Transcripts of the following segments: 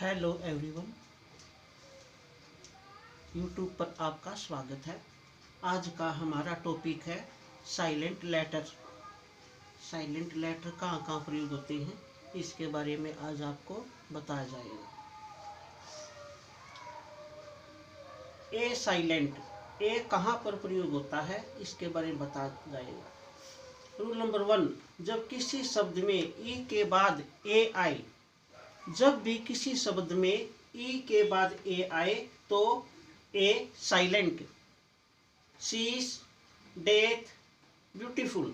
Hello everyone, YouTube पर आपका स्वागत है। आज का हमारा टॉपिक है साइलेंट लेटर। साइलेंट लेटर कहाँ कहाँ प्रयोग होते हैं, इसके बारे में आज आपको बताया जाएगा। ए साइलेंट, ए कहाँ पर प्रयोग होता है, इसके बारे में बताया जाएगा। रूल नंबर 1, जब किसी शब्द में ई के बाद ए आए, जब भी किसी शब्द में ई के बाद ए आए तो ए साइलेंट। शीश, डेथ, ब्यूटीफुल,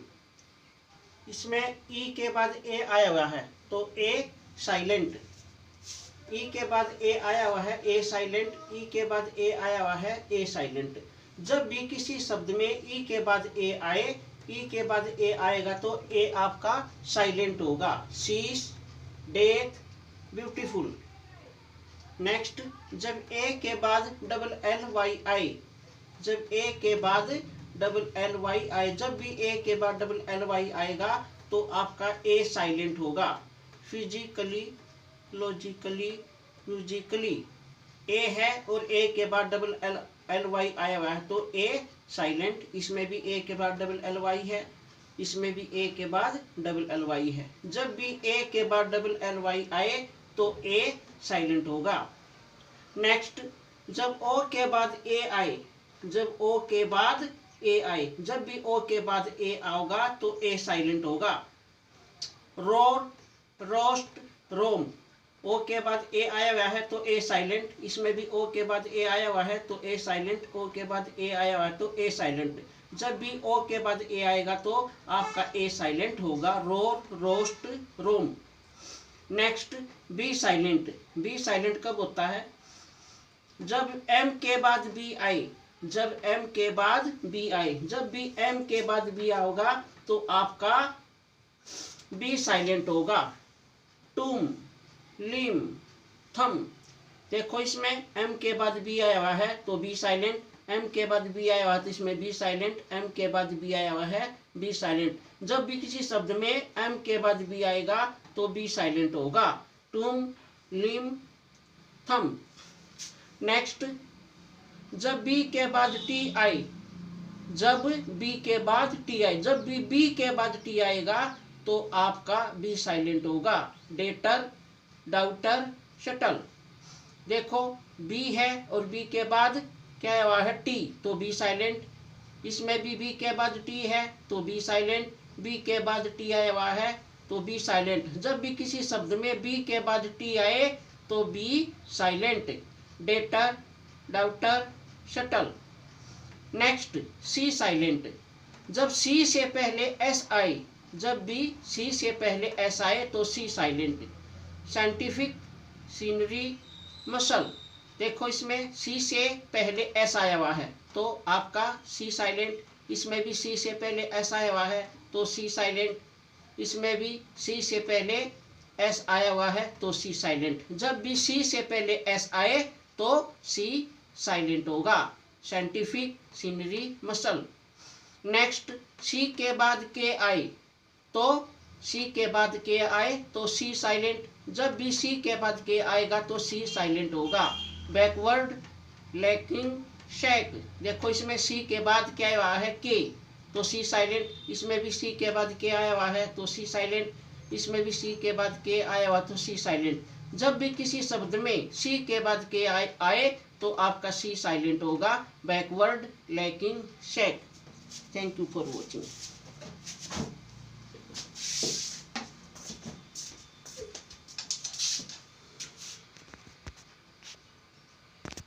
इसमें ई के बाद ए आया हुआ है तो ए साइलेंट। ई के बाद ए आया हुआ है ए साइलेंट, ई के बाद ए आया हुआ है ए साइलेंट। जब भी किसी शब्द में ई के बाद ए आए, ई के बाद ए आएगा तो ए आपका साइलेंट होगा। शीश, डेथ, ब्यूटीफुल। नेक्स्ट, जब ए के बाद डबल एल वाई आए, जब ए के बाद डबल एल वाई आए, जब भी ए के बाद डबल एल वाई आएगा तो आपका ए साइलेंट होगा। फिजिकली, लॉजिकली, म्यूजिकली, ए है और ए के बाद डबल एल वाई आया हुआ है तो ए साइलेंट। इसमें भी ए के बाद डबल एल वाई है, इसमें भी ए के बाद डबल एल वाई है। जब भी ए के बाद डबल एल वाई आए तो ए साइलेंट होगा। नेक्स्ट, जब ओ के बाद ए आए, जब ओ के बाद ए आए, जब भी ओ के बाद ए आओगा तो ए साइलेंट होगा। रोर, रोस्ट, रोम, ओ के बाद ए आया हुआ है तो ए साइलेंट। इसमें भी ओ के बाद ए आया हुआ है तो ए साइलेंट, ओ के बाद ए आया हुआ है तो ए साइलेंट। जब भी ओ के बाद ए आएगा तो आपका ए साइलेंट होगा। Roar, roast, roam. Next, B silent. B silent कब होता है? जब एम के बाद बी आए, जब एम के बाद बी आए, जब भी एम के बाद बी आओगा तो आपका बी साइलेंट होगा। टूम, लिम, थम, देखो इसमें एम के बाद बी आया हुआ है तो बी साइलेंट, एम के बाद बी आया हुआ है तो इसमें बी साइलेंट, एम के बाद बी आया हुआ है बी साइलेंट। जब भी किसी शब्द में एम के बाद बी आएगा तो बी साइलेंट होगा। टूम, लिम, थम। नेक्स्ट, जब बी के बाद टी आए, जब बी के बाद टी आए, जब भी बी के बाद टी आएगा तो आपका बी साइलेंट होगा। डेटर, डाउटर, शटल, देखो बी है और बी के बाद क्या हुआ है टी तो बी साइलेंट। इसमें भी बी के बाद टी है तो बी साइलेंट, बी के बाद टी आया हुआ है तो बी साइलेंट। जब भी किसी शब्द में बी के बाद टी आए तो B silent. Debtor, doubter, subtle. Next, C silent. जब सी से पहले एस आए, जब भी सी से पहले एस आए तो सी साइलेंट। साइंटिफिक, सीनरी, मसल, देखो इसमें सी से पहले एस आया हुआ है तो आपका सी साइलेंट। इसमें भी सी से पहले एस आया हुआ है तो सी साइलेंट, इसमें भी सी से पहले एस आया हुआ है तो सी साइलेंट। जब भी सी से पहले एस आए तो सी साइलेंट होगा। Scientific, scenery, muscle. नेक्स्ट, सी के बाद के आए, तो सी के बाद के आए तो सी साइलेंट। जब भी सी के बाद के आएगा तो सी साइलेंट होगा। बैकवर्ड, लैकिंग, शैक, देखो इसमें सी के बाद क्या आया हुआ है के तो सी साइलेंट। इसमें भी सी के बाद के आया हुआ है तो सी साइलेंट, इसमें भी सी के बाद के आया हुआ तो सी साइलेंट। जब भी किसी शब्द में सी के बाद के आए तो आपका सी साइलेंट होगा। Backward, lacking, shack. Thank you for watching.